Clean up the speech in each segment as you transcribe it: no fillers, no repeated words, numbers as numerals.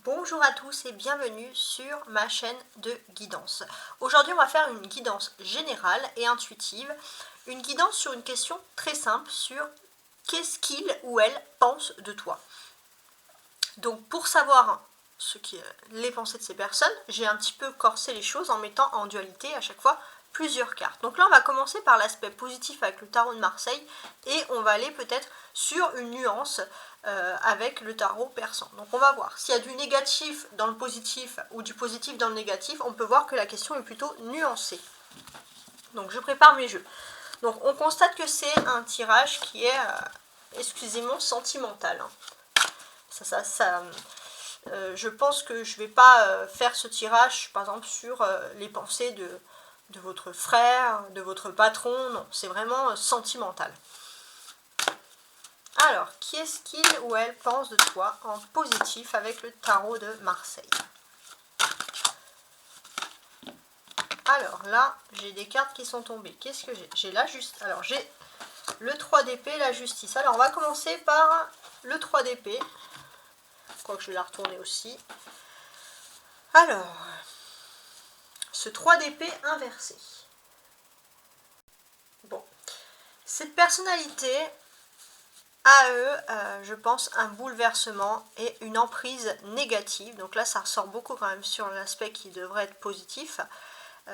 Bonjour à tous et bienvenue sur ma chaîne de guidance. Aujourd'hui on va faire une guidance générale et intuitive, une guidance sur une question très simple sur qu'est-ce qu'il ou elle pense de toi. Donc pour savoir les pensées de ces personnes, j'ai un petit peu corsé les choses en mettant en dualité à chaque fois plusieurs cartes. Donc là on va commencer par l'aspect positif avec le tarot de Marseille et on va aller peut-être sur une nuance avec le tarot persan. Donc on va voir s'il y a du négatif dans le positif ou du positif dans le négatif, on peut voir que la question est plutôt nuancée. Donc je prépare mes jeux. Donc on constate que c'est un tirage qui est exclusivement sentimental. Je pense que je ne vais pas faire ce tirage par exemple sur les pensées de votre frère, de votre patron, non, c'est vraiment sentimental. Alors, qui est-ce qu'il ou elle pense de toi en positif avec le tarot de Marseille? Alors là, j'ai des cartes qui sont tombées. Qu'est-ce que j'ai? J'ai la justice. Alors j'ai le 3 d'épée, la justice. Alors on va commencer par le 3 d'épée. Je crois que je vais la retourner aussi. Alors, ce 3 d'épée inversé. Bon, cette personnalité a je pense, un bouleversement et une emprise négative. Donc là, ça ressort beaucoup quand même sur l'aspect qui devrait être positif.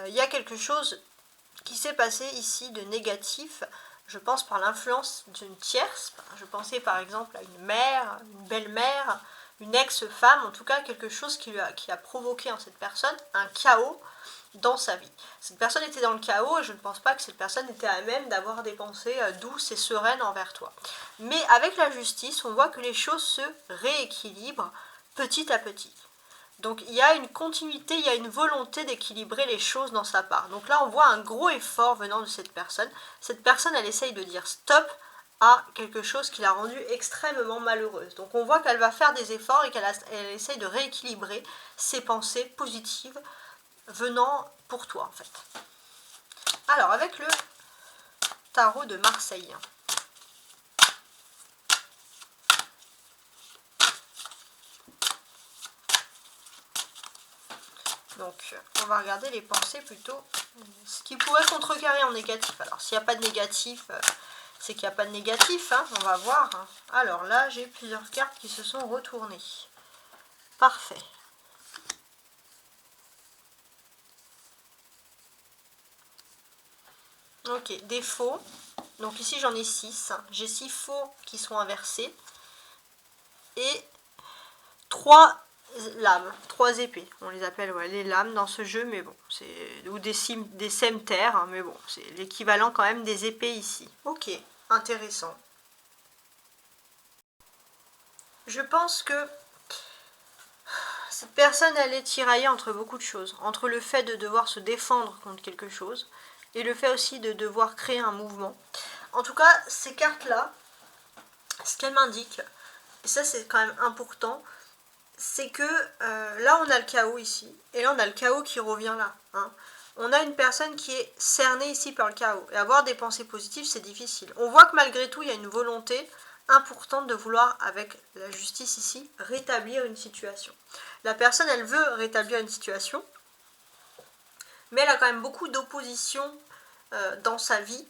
Il y a quelque chose qui s'est passé ici de négatif, je pense par l'influence d'une tierce. Je pensais par exemple à une mère, une belle-mère, une ex-femme, en tout cas quelque chose qui a provoqué en cette personne un chaos dans sa vie. Cette personne était dans le chaos et je ne pense pas que cette personne était à même d'avoir des pensées douces et sereines envers toi. Mais avec la justice, on voit que les choses se rééquilibrent petit à petit. Donc il y a une continuité, il y a une volonté d'équilibrer les choses dans sa part. Donc là on voit un gros effort venant de cette personne. Cette personne elle essaye de dire stop à quelque chose qui l'a rendue extrêmement malheureuse. Donc on voit qu'elle va faire des efforts et qu'elle essaye de rééquilibrer ses pensées positives venant pour toi en fait. Alors avec le tarot de Marseille. Donc on va regarder les pensées plutôt, ce qui pourrait contrecarrer en négatif. Alors s'il n'y a pas de négatif, c'est qu'il n'y a pas de négatif, hein, on va voir. Alors là j'ai plusieurs cartes qui se sont retournées. Parfait. Ok, des faux. Donc ici j'en ai 6. J'ai 6 faux qui sont inversés. Et 3 lames, 3 épées. On les appelle les lames dans ce jeu, mais bon, c'est ou des cimeterres, hein, mais bon, c'est l'équivalent quand même des épées ici. Ok, intéressant. Je pense que cette personne, elle est tiraillée entre beaucoup de choses. Entre le fait de devoir se défendre contre quelque chose et le fait aussi de devoir créer un mouvement. En tout cas, ces cartes-là, ce qu'elles m'indiquent, et ça c'est quand même important, c'est que là on a le chaos ici, et là on a le chaos qui revient là. Hein. On a une personne qui est cernée ici par le chaos, et avoir des pensées positives c'est difficile. On voit que malgré tout il y a une volonté importante de vouloir, avec la justice ici, rétablir une situation. La personne elle veut rétablir une situation, mais elle a quand même beaucoup d'opposition dans sa vie.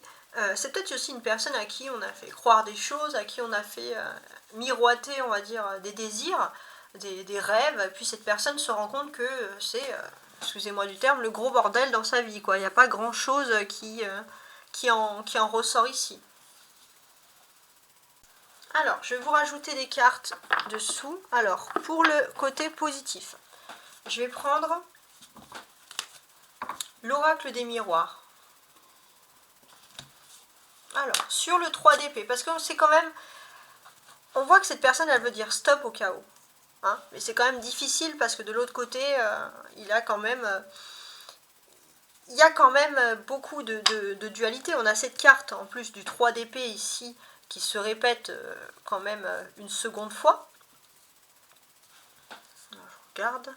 C'est peut-être aussi une personne à qui on a fait croire des choses, à qui on a fait miroiter, on va dire, des désirs, des rêves, et puis cette personne se rend compte que c'est, excusez-moi du terme, le gros bordel dans sa vie, quoi. Il n'y a pas grand-chose qui en ressort ici. Alors, je vais vous rajouter des cartes dessous. Alors, pour le côté positif, je vais prendre l'oracle des miroirs. Alors, sur le 3 d'épée, parce que c'est quand même... On voit que cette personne, elle veut dire stop au chaos. Hein, mais c'est quand même difficile parce que de l'autre côté, il y a quand même beaucoup de dualité. On a cette carte, en plus du 3 d'épée ici, qui se répète quand même une seconde fois. Alors, je regarde.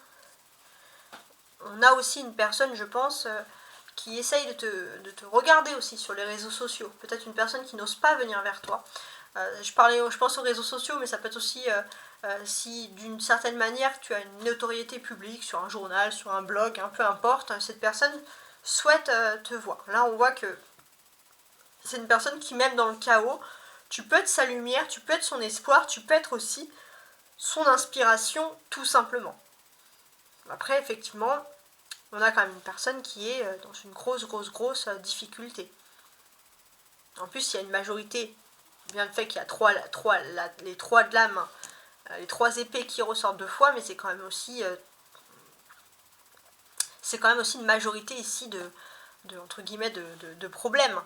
On a aussi une personne, je pense, qui essaye de te regarder aussi sur les réseaux sociaux. Peut-être une personne qui n'ose pas venir vers toi. Je pense aux réseaux sociaux, mais ça peut être aussi si d'une certaine manière tu as une notoriété publique sur un journal, sur un blog, hein, peu importe, cette personne souhaite te voir. Là on voit que c'est une personne qui, même dans le chaos, tu peux être sa lumière, tu peux être son espoir, tu peux être aussi son inspiration tout simplement. Après effectivement, on a quand même une personne qui est dans une grosse difficulté. En plus il y a une majorité, bien le fait qu'il y a les trois de l'âme, les trois épées qui ressortent deux fois, mais c'est quand même aussi une majorité ici entre guillemets de problèmes.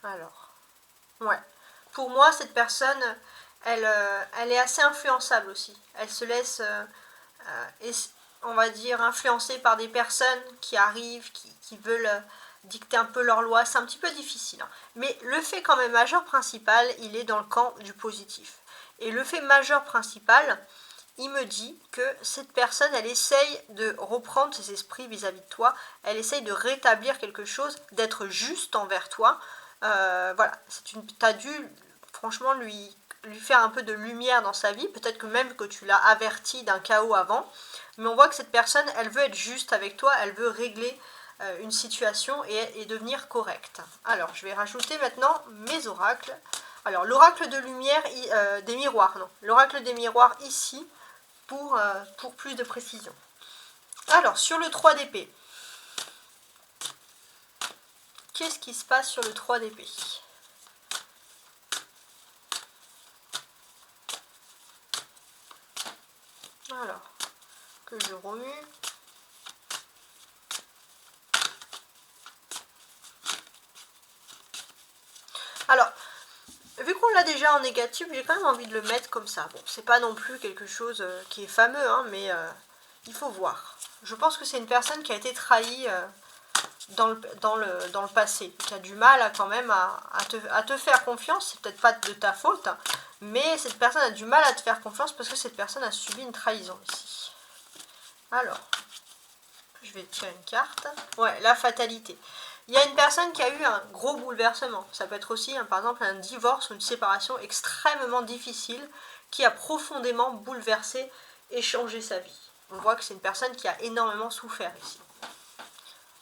Alors, ouais. Pour moi, cette personne, elle est assez influençable aussi. Elle se laisse, on va dire, influencer par des personnes qui arrivent, qui veulent dicter un peu leurs lois. C'est un petit peu difficile, hein. Mais le fait quand même majeur principal, il est dans le camp du positif. Et le fait majeur principal, il me dit que cette personne, elle essaye de reprendre ses esprits vis-à-vis de toi. Elle essaye de rétablir quelque chose, d'être juste envers toi. Voilà, t'as dû franchement lui faire un peu de lumière dans sa vie. Peut-être que même que tu l'as averti d'un chaos avant. Mais on voit que cette personne, elle veut être juste avec toi. Elle veut régler une situation et devenir correcte. Alors, je vais rajouter maintenant mes oracles. Alors, l'oracle de lumière, des miroirs, non. L'oracle des miroirs ici, pour plus de précision. Alors, sur le 3 d'épée, qu'est-ce qui se passe sur le 3 d'épée? Alors, que je remue. Alors, vu qu'on l'a déjà en négatif, j'ai quand même envie de le mettre comme ça. Bon, c'est pas non plus quelque chose qui est fameux, hein, mais il faut voir. Je pense que c'est une personne qui a été trahie dans le passé, qui a du mal quand même à te faire confiance. C'est peut-être pas de ta faute, hein, mais cette personne a du mal à te faire confiance parce que cette personne a subi une trahison ici. Alors, je vais tirer une carte. Ouais, la fatalité. Il y a une personne qui a eu un gros bouleversement. Ça peut être aussi, hein, par exemple, un divorce ou une séparation extrêmement difficile qui a profondément bouleversé et changé sa vie. On voit que c'est une personne qui a énormément souffert ici.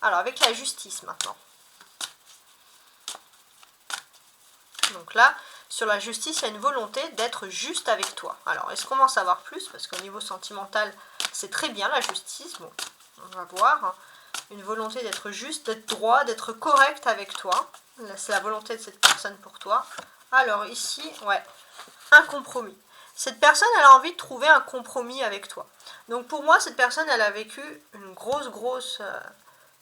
Alors, avec la justice maintenant. Donc là, sur la justice, il y a une volonté d'être juste avec toi. Alors, est-ce qu'on va en savoir plus? Parce qu'au niveau sentimental, c'est très bien la justice. Bon, on va voir. Une volonté d'être juste, d'être droit, d'être correct avec toi. C'est la volonté de cette personne pour toi. Alors ici, ouais, un compromis. Cette personne, elle a envie de trouver un compromis avec toi. Donc pour moi, cette personne, elle a vécu une grosse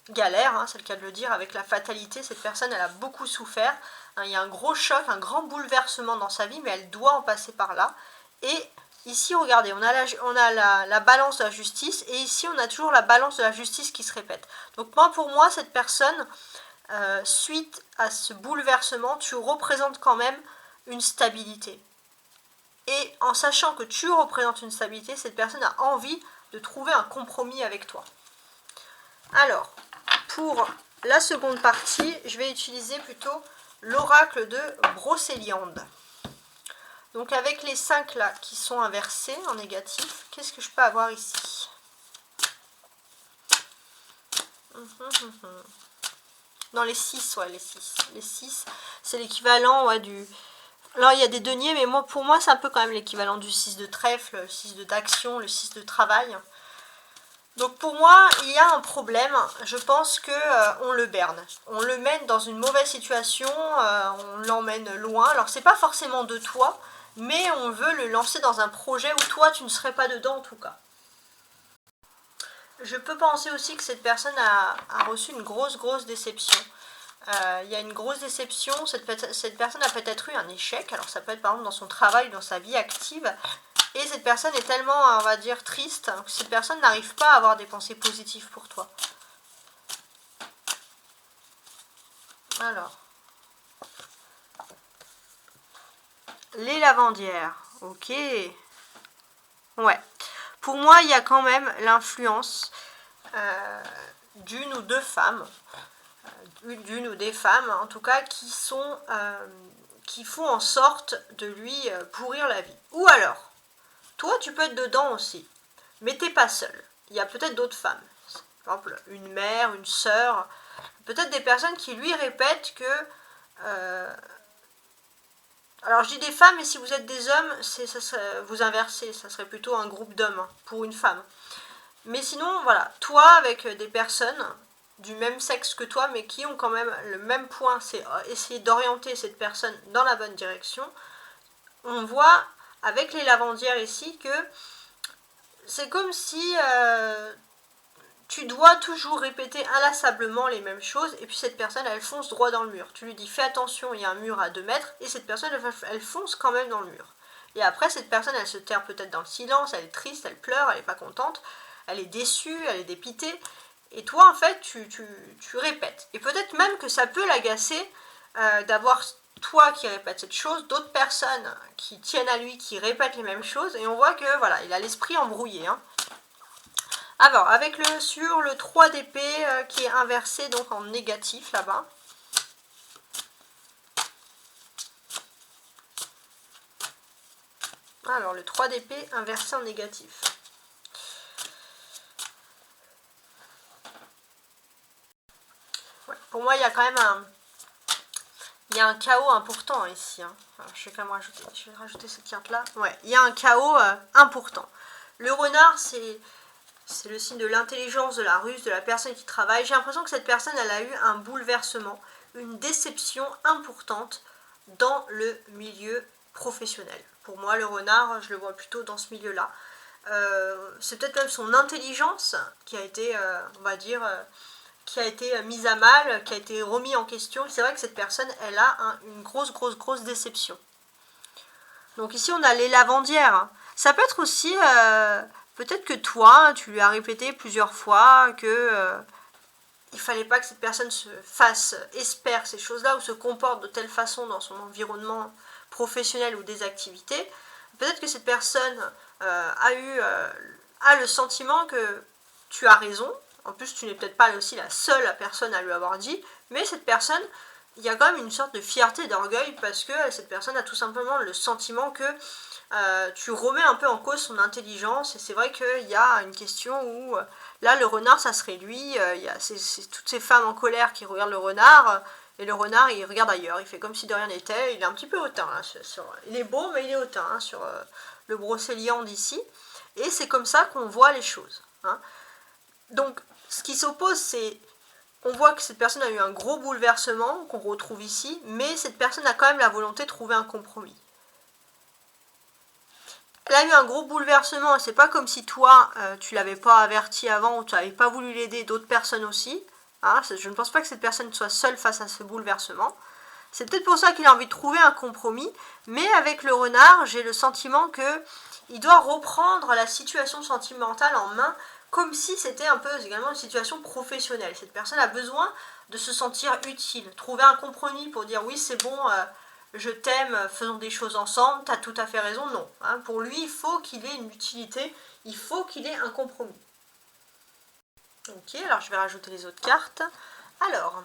galère, hein, c'est le cas de le dire, avec la fatalité. Cette personne, elle a beaucoup souffert. Hein, il y a un gros choc, un grand bouleversement dans sa vie, mais elle doit en passer par là. Et ici, regardez, on a la balance de la justice, et ici, on a toujours la balance de la justice qui se répète. Donc pour moi, cette personne, suite à ce bouleversement, tu représentes quand même une stabilité. Et en sachant que tu représentes une stabilité, cette personne a envie de trouver un compromis avec toi. Alors, pour la seconde partie, je vais utiliser plutôt l'oracle de Brocéliande. Donc avec les 5 là qui sont inversés en négatif, qu'est-ce que je peux avoir ici? Non, les 6, ouais, les 6. Les 6, c'est l'équivalent, ouais, du... Alors, il y a des deniers, mais pour moi, c'est un peu quand même l'équivalent du 6 de trèfle, le 6 d'action, le 6 de travail. Donc, pour moi, il y a un problème. Je pense qu'on le berne. On le mène dans une mauvaise situation, on l'emmène loin. Alors, c'est pas forcément de toi, mais on veut le lancer dans un projet où toi, tu ne serais pas dedans, en tout cas. Je peux penser aussi que cette personne a reçu une grosse déception. Il y a une grosse déception, cette personne a peut-être eu un échec, alors ça peut être par exemple dans son travail, dans sa vie active, et cette personne est tellement, on va dire, triste, que cette personne n'arrive pas à avoir des pensées positives pour toi. Alors, les lavandières, ok. Ouais, pour moi il y a quand même l'influence d'une ou deux femmes, d'une ou des femmes, en tout cas, qui font en sorte de lui pourrir la vie. Ou alors, toi, tu peux être dedans aussi, mais t'es pas seul. Il y a peut-être d'autres femmes. Par exemple, une mère, une sœur, peut-être des personnes qui lui répètent que... alors je dis des femmes, mais si vous êtes des hommes, vous inversez, ça serait plutôt un groupe d'hommes hein, pour une femme. Mais sinon, voilà, toi avec des personnes du même sexe que toi, mais qui ont quand même le même point, c'est essayer d'orienter cette personne dans la bonne direction. On voit avec les lavandières ici que c'est comme si tu dois toujours répéter inlassablement les mêmes choses, et puis cette personne, elle fonce droit dans le mur. Tu lui dis, fais attention, il y a un mur à 2 mètres, et cette personne, elle fonce quand même dans le mur. Et après, cette personne, elle se terre peut-être dans le silence, elle est triste, elle pleure, elle n'est pas contente, elle est déçue, elle est dépitée. Et toi, en fait, tu répètes. Et peut-être même que ça peut l'agacer d'avoir toi qui répète cette chose, d'autres personnes qui tiennent à lui, qui répètent les mêmes choses, et on voit que, voilà, il a l'esprit embrouillé, hein. Alors, sur le 3 d'épée qui est inversé donc en négatif là-bas. Alors, le 3 d'épée inversé en négatif. Ouais, pour moi, il y a quand même un chaos important ici. Hein. Alors, je vais quand même rajouter cette carte-là. Ouais, il y a un chaos important. Le renard, c'est le signe de l'intelligence, de la ruse, de la personne qui travaille. J'ai l'impression que cette personne, elle a eu un bouleversement, une déception importante dans le milieu professionnel. Pour moi, le renard, je le vois plutôt dans ce milieu-là. C'est peut-être même son intelligence qui a été, on va dire, qui a été mise à mal, qui a été remis en question. C'est vrai que cette personne, elle a une grosse déception. Donc ici, on a les lavandières. Ça peut être aussi... peut-être que toi, tu lui as répété plusieurs fois que il fallait pas que cette personne espère ces choses-là ou se comporte de telle façon dans son environnement professionnel ou des activités. Peut-être que cette personne a le sentiment que tu as raison. En plus, tu n'es peut-être pas aussi la seule personne à lui avoir dit, mais cette personne, il y a quand même une sorte de fierté, d'orgueil, parce que cette personne a tout simplement le sentiment que tu remets un peu en cause son intelligence, et c'est vrai qu'il y a une question où, là, le renard, ça serait lui, il y a toutes ces femmes en colère qui regardent le renard, et le renard, il regarde ailleurs, il fait comme si de rien n'était, il est un petit peu hautain, hein, il est beau, mais il est hautain, hein, sur le brocéliande ici, et c'est comme ça qu'on voit les choses. Hein. Donc, ce qui s'oppose, c'est... On voit que cette personne a eu un gros bouleversement, qu'on retrouve ici, mais cette personne a quand même la volonté de trouver un compromis. Elle a eu un gros bouleversement, c'est pas comme si toi, tu l'avais pas averti avant ou tu n'avais pas voulu l'aider, d'autres personnes aussi. Hein, je ne pense pas que cette personne soit seule face à ce bouleversement. C'est peut-être pour ça qu'il a envie de trouver un compromis, mais avec le renard, j'ai le sentiment qu'il doit reprendre la situation sentimentale en main, comme si c'était un peu également une situation professionnelle. Cette personne a besoin de se sentir utile, trouver un compromis pour dire oui c'est bon, je t'aime, faisons des choses ensemble, tu as tout à fait raison, non. Hein, pour lui, il faut qu'il ait une utilité, il faut qu'il ait un compromis. Ok, alors je vais rajouter les autres cartes. Alors,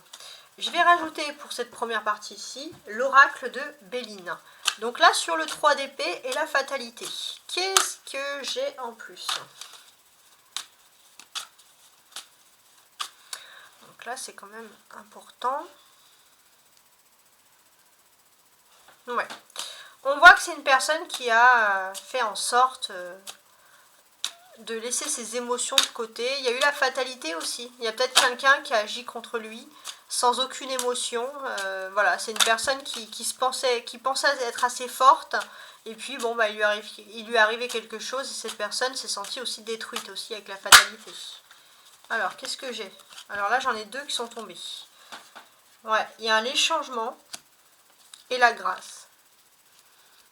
je vais rajouter pour cette première partie ici, l'oracle de Béline. Donc là, sur le 3 d'épée et la fatalité. Qu'est-ce que j'ai en plus? Donc là, c'est quand même important. Ouais. On voit que c'est une personne qui a fait en sorte de laisser ses émotions de côté. Il y a eu la fatalité aussi. Il y a peut-être quelqu'un qui a agi contre lui sans aucune émotion. Voilà, c'est une personne qui pensait être assez forte. Et puis, bon, bah, il lui est arrivé quelque chose et cette personne s'est sentie aussi détruite aussi avec la fatalité. Alors, qu'est-ce que j'ai? Alors là, j'en ai deux qui sont tombés. Ouais, il y a les changements et la grâce.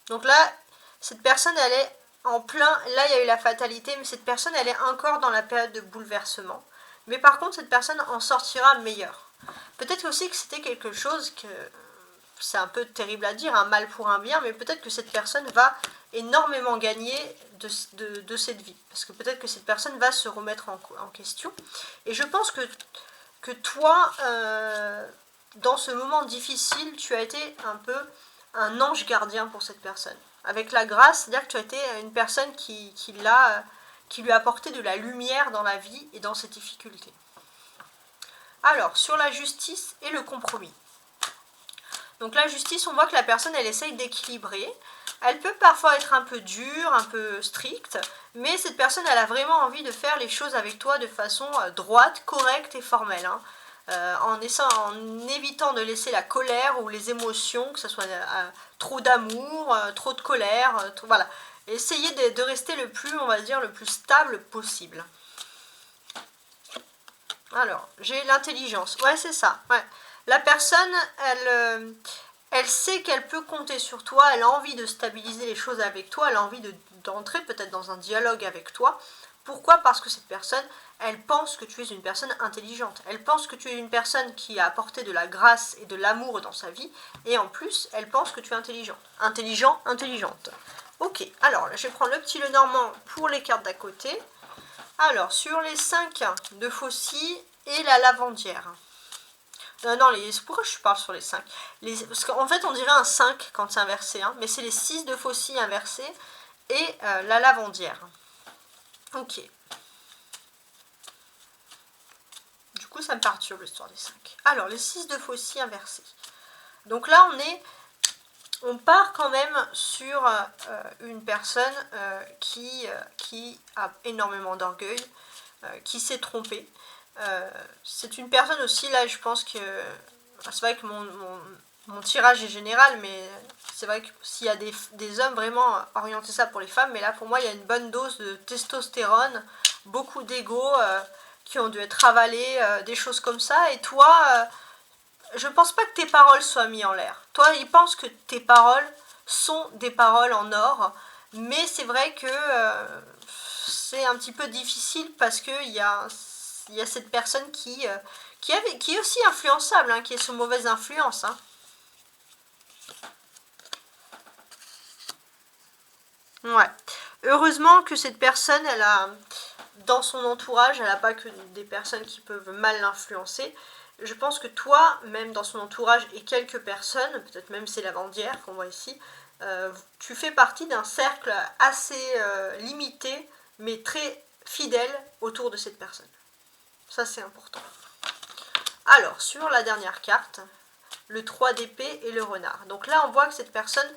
Donc là, cette personne, elle est en plein... Là, il y a eu la fatalité, mais cette personne, elle est encore dans la période de bouleversement. Mais par contre, cette personne en sortira meilleure. Peut-être aussi que c'était quelque chose que... C'est un peu terrible à dire, un mal pour un bien, mais peut-être que cette personne va énormément gagner de cette vie. Parce que peut-être que cette personne va se remettre en question. Et je pense que que toi, dans ce moment difficile, tu as été un peu un ange gardien pour cette personne. Avec la grâce, c'est-à-dire que tu as été une personne qui lui a apporté de la lumière dans la vie et dans ses difficultés. Alors, sur la justice et le compromis. Donc la justice, on voit que la personne, elle essaye d'équilibrer. Elle peut parfois être un peu dure, un peu stricte, mais cette personne, elle a vraiment envie de faire les choses avec toi de façon droite, correcte et formelle. Hein. En évitant de laisser la colère ou les émotions, que ce soit trop d'amour, trop de colère, voilà. Essayez de rester le plus, on va dire, le plus stable possible. Alors, j'ai l'intelligence. Ouais, c'est ça. Ouais. La personne, elle sait qu'elle peut compter sur toi, elle a envie de stabiliser les choses avec toi, elle a envie d'entrer peut-être dans un dialogue avec toi. Pourquoi? Parce que cette personne, elle pense que tu es une personne intelligente. Elle pense que tu es une personne qui a apporté de la grâce et de l'amour dans sa vie. Et en plus, elle pense que tu es intelligent. Intelligent, intelligente. Ok, alors je vais prendre le petit Lenormand pour les cartes d'à côté. Alors, sur les 5 de Faucille et la lavandière. Non, pourquoi je parle sur les 5 parce qu'en fait, on dirait un 5 quand c'est inversé. Hein, mais c'est les 6 de Faucille inversés et la lavandière. Ok. Du coup, ça me perturbe l'histoire des 5. Alors, les 6 de Faucille inversés. Donc là, on part quand même sur une personne qui a énormément d'orgueil, qui s'est trompée. C'est une personne aussi, là, je pense que... C'est vrai que mon tirage est général, mais c'est vrai que s'il y a des hommes vraiment orientés ça pour les femmes, mais là, pour moi, il y a une bonne dose de testostérone, beaucoup d'ego qui ont dû être avalés, des choses comme ça. Et toi, je pense pas que tes paroles soient mises en l'air. Toi, il pense que tes paroles sont des paroles en or, mais c'est vrai que c'est un petit peu difficile parce qu'il y a cette personne qui est aussi influençable, hein, qui est sous mauvaise influence. Hein. Ouais. Heureusement que cette personne, elle a, dans son entourage, elle n'a pas que des personnes qui peuvent mal l'influencer. Je pense que toi, même dans son entourage et quelques personnes, peut-être même ces lavandières qu'on voit ici, tu fais partie d'un cercle assez limité, mais très fidèle autour de cette personne. Ça, c'est important. Alors, sur la dernière carte, le 3 d'épée et le renard. Donc là, on voit que cette personne,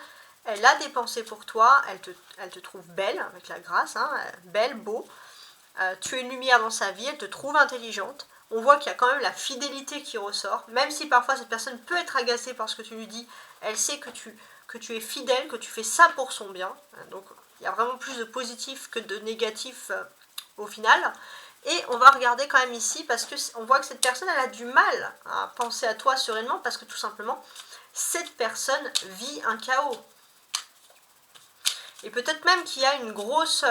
elle a des pensées pour toi, elle te trouve belle, avec la grâce, hein, belle, beau. Tu es une lumière dans sa vie, elle te trouve intelligente. On voit qu'il y a quand même la fidélité qui ressort, même si parfois cette personne peut être agacée par ce que tu lui dis, elle sait que tu es fidèle, que tu fais ça pour son bien. Donc il y a vraiment plus de positif que de négatif au final. Et on va regarder quand même ici, parce qu'on voit que cette personne, elle a du mal à penser à toi sereinement, parce que tout simplement, cette personne vit un chaos. Et peut-être même qu'il y a une grosse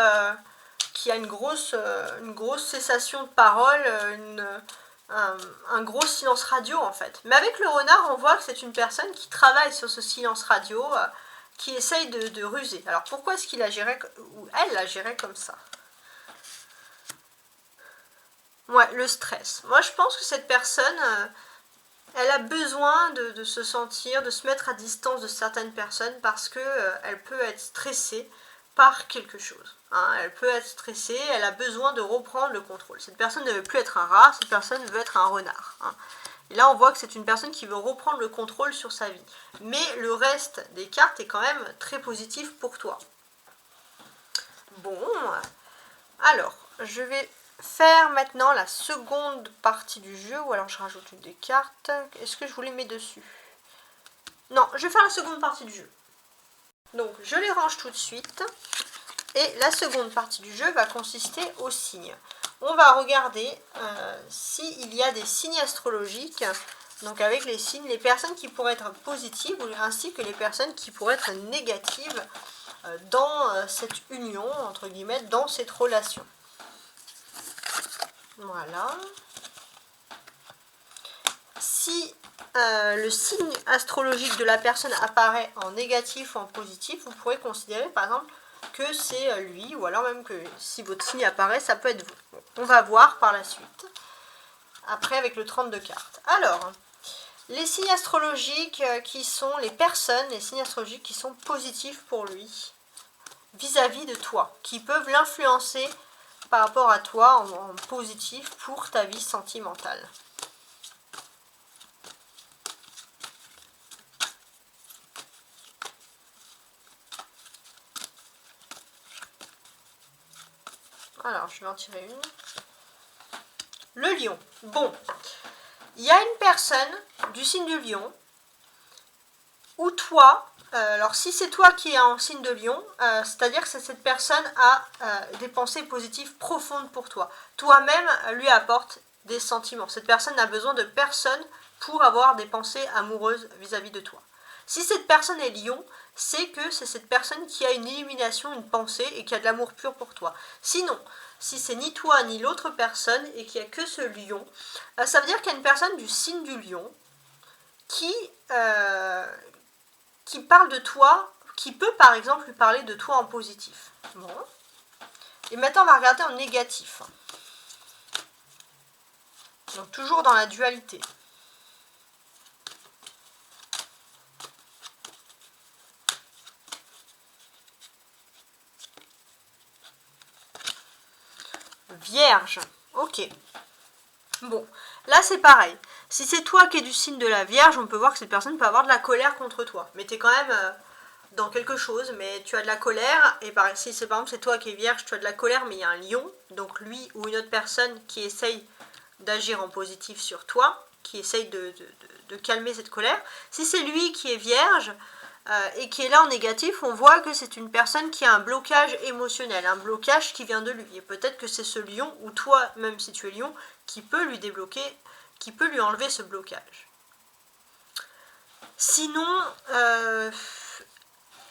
cessation de parole, un gros silence radio en fait. Mais avec le renard, on voit que c'est une personne qui travaille sur ce silence radio, qui essaye de ruser. Alors pourquoi est-ce qu'il agirait, ou elle agirait comme ça? Ouais, le stress. Moi je pense que cette personne, elle a besoin de se sentir, de se mettre à distance de certaines personnes parce que elle peut être stressée par quelque chose. Hein. Elle peut être stressée, elle a besoin de reprendre le contrôle. Cette personne ne veut plus être un rat, cette personne veut être un renard. Hein. Et là, on voit que c'est une personne qui veut reprendre le contrôle sur sa vie. Mais le reste des cartes est quand même très positif pour toi. Bon, alors, je vais faire maintenant la seconde partie du jeu, ou alors je rajoute une des cartes. Est-ce que je vous les mets dessus? Non, je vais faire la seconde partie du jeu. Donc, je les range tout de suite. Et la seconde partie du jeu va consister aux signes. On va regarder s'il y a des signes astrologiques, donc avec les signes, les personnes qui pourraient être positives, ainsi que les personnes qui pourraient être négatives dans cette union, entre guillemets, dans cette relation. Voilà. Si le signe astrologique de la personne apparaît en négatif ou en positif, vous pourrez considérer par exemple que c'est lui, ou alors même que si votre signe apparaît, ça peut être vous. Bon, on va voir par la suite. après avec le 30 de cartes. Alors, les signes astrologiques qui sont les personnes, les signes astrologiques qui sont positifs pour lui, vis-à-vis de toi, qui peuvent l'influencer par rapport à toi en positif pour ta vie sentimentale. Alors, je vais en tirer une. Le lion. Bon, il y a une personne du signe du lion, ou toi, alors si c'est toi qui es en signe de lion, c'est-à-dire que cette personne a des pensées positives profondes pour toi. Toi-même lui apporte des sentiments. Cette personne n'a besoin de personne pour avoir des pensées amoureuses vis-à-vis de toi. Si cette personne est lion, c'est que c'est cette personne qui a une illumination, une pensée et qui a de l'amour pur pour toi. Sinon, si c'est ni toi ni l'autre personne et qu'il n'y a que ce lion, ça veut dire qu'il y a une personne du signe du lion qui parle de toi, qui peut par exemple lui parler de toi en positif. Bon. Et maintenant on va regarder en négatif. Donc toujours dans la dualité. Vierge, ok. Bon, là c'est pareil. Si c'est toi qui es du signe de la Vierge, on peut voir que cette personne peut avoir de la colère contre toi. Mais tu es quand même dans quelque chose, mais tu as de la colère. Et si c'est par exemple c'est toi qui es Vierge, tu as de la colère, mais il y a un lion, donc lui ou une autre personne qui essaye d'agir en positif sur toi, qui essaye de calmer cette colère. Si c'est lui qui est Vierge, et qui est là en négatif, on voit que c'est une personne qui a un blocage émotionnel, un blocage qui vient de lui. Et peut-être que c'est ce lion, ou toi, même si tu es lion, qui peut lui débloquer, qui peut lui enlever ce blocage. Sinon,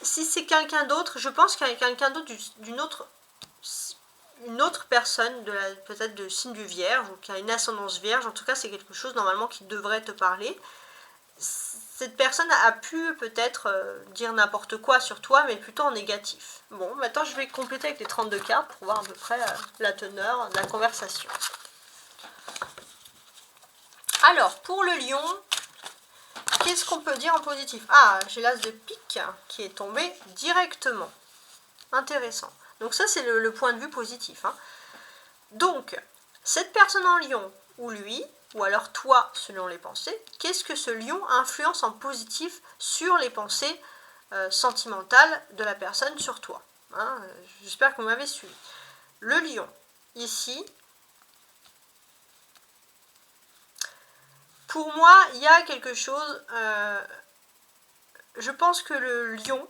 si c'est quelqu'un d'autre, je pense qu'il y a quelqu'un d'autre une autre personne, peut-être de signe du Vierge, ou qui a une ascendance Vierge, en tout cas c'est quelque chose normalement qui devrait te parler. Cette personne a pu peut-être dire n'importe quoi sur toi, mais plutôt en négatif. Bon, maintenant je vais compléter avec les 32 cartes pour voir à peu près la teneur de la conversation. Alors, pour le lion, qu'est-ce qu'on peut dire en positif? Ah, j'ai l'as de pique qui est tombé directement. Intéressant. Donc ça, c'est le point de vue positif. Hein. Donc, cette personne en lion, ou lui, ou alors toi, selon les pensées, qu'est-ce que ce lion influence en positif sur les pensées sentimentales de la personne sur toi, hein. J'espère que vous m'avez suivi. Le lion, ici, pour moi, il y a quelque chose, je pense que le lion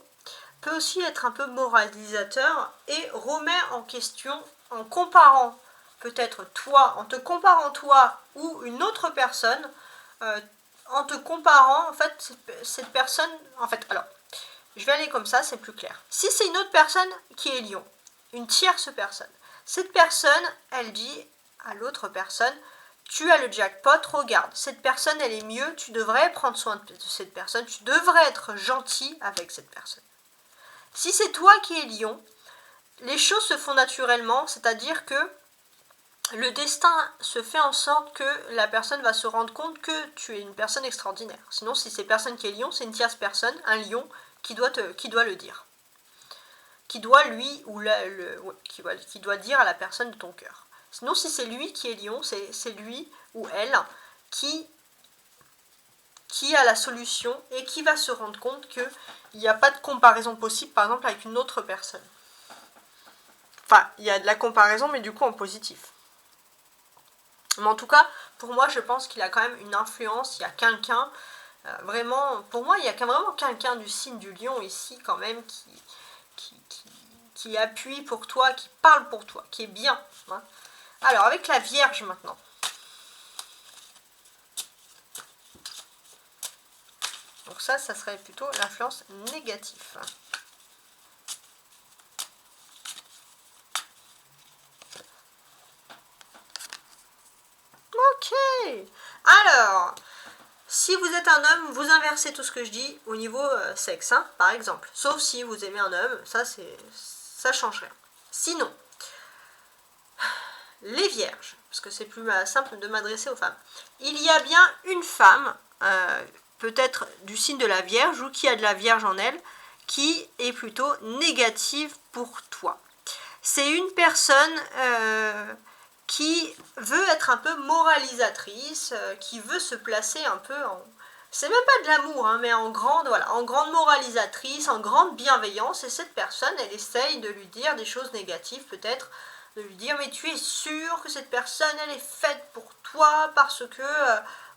peut aussi être un peu moralisateur et remet en question, en comparant peut-être toi, en te comparant toi ou une autre personne, en te comparant, en fait, cette personne, en fait, alors, je vais aller comme ça, c'est plus clair. Si c'est une autre personne qui est lion, une tierce personne, cette personne, elle dit à l'autre personne, tu as le jackpot, regarde, cette personne, elle est mieux, tu devrais prendre soin de cette personne, tu devrais être gentil avec cette personne. Si c'est toi qui es lion, les choses se font naturellement, c'est-à-dire que le destin se fait en sorte que la personne va se rendre compte que tu es une personne extraordinaire. Sinon, si c'est personne qui est lion, c'est une tierce personne, un lion, qui doit le dire. Qui doit lui ou qui doit dire à la personne de ton cœur. Sinon, si c'est lui qui est lion, c'est lui ou elle qui a la solution et qui va se rendre compte qu'il n'y a pas de comparaison possible, par exemple, avec une autre personne. Enfin, il y a de la comparaison, mais du coup en positif. Mais en tout cas, pour moi, je pense qu'il a quand même une influence. Il y a quelqu'un, vraiment, pour moi, il y a vraiment quelqu'un du signe du lion ici, quand même, qui appuie pour toi, qui parle pour toi, qui est bien. Hein. Alors, avec la Vierge maintenant. Donc ça serait plutôt l'influence négative. Ok. Alors, si vous êtes un homme, vous inversez tout ce que je dis au niveau sexe, hein, par exemple. Sauf si vous aimez un homme, ça change rien. Sinon, les vierges. parce que c'est plus simple de m'adresser aux femmes. Il y a bien une femme, peut-être du signe de la Vierge ou qui a de la Vierge en elle, qui est plutôt négative pour toi. C'est une personne qui veut être un peu moralisatrice, qui veut se placer un peu en... C'est même pas de l'amour, hein, mais en grande moralisatrice, en grande bienveillance. Et cette personne, elle essaye de lui dire des choses négatives, peut-être, de lui dire, mais tu es sûr que cette personne, elle est faite pour toi, parce que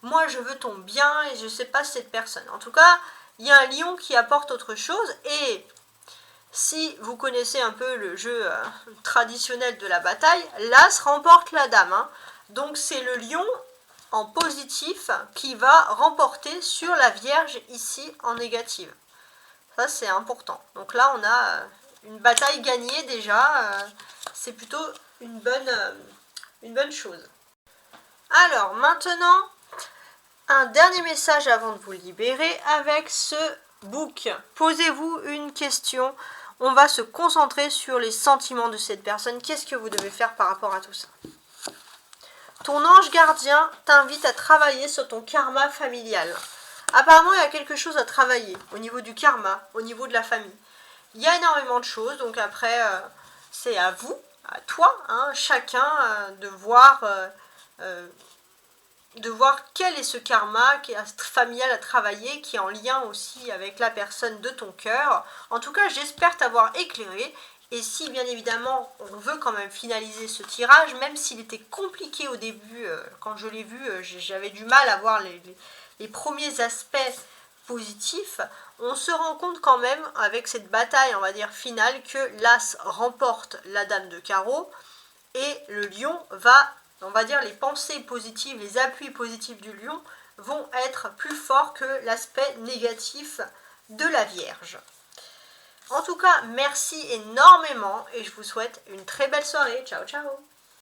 moi, je veux ton bien, et je sais pas cette personne. En tout cas, il y a un lion qui apporte autre chose, et si vous connaissez un peu le jeu traditionnel de la bataille, l'as remporte la dame. Hein. Donc c'est le lion en positif qui va remporter sur la Vierge ici en négative. Ça c'est important. Donc là on a une bataille gagnée déjà. C'est plutôt une bonne chose. Alors maintenant, un dernier message avant de vous libérer avec ce book. Posez-vous une question. On va se concentrer sur les sentiments de cette personne. Qu'est-ce que vous devez faire par rapport à tout ça? Ton ange gardien t'invite à travailler sur ton karma familial. Apparemment, il y a quelque chose à travailler au niveau du karma, au niveau de la famille. Il y a énormément de choses, donc après, c'est à vous, à toi, hein, chacun, de voir quel est ce karma qui est familial à travailler, qui est en lien aussi avec la personne de ton cœur. En tout cas, j'espère t'avoir éclairé. Et si, bien évidemment, on veut quand même finaliser ce tirage, même s'il était compliqué au début, quand je l'ai vu, j'avais du mal à voir les premiers aspects positifs, on se rend compte quand même, avec cette bataille, on va dire, finale, que l'as remporte la dame de carreau, et le lion va, on va dire, les pensées positives, les appuis positifs du lion vont être plus forts que l'aspect négatif de la Vierge. En tout cas, merci énormément et je vous souhaite une très belle soirée. Ciao, ciao!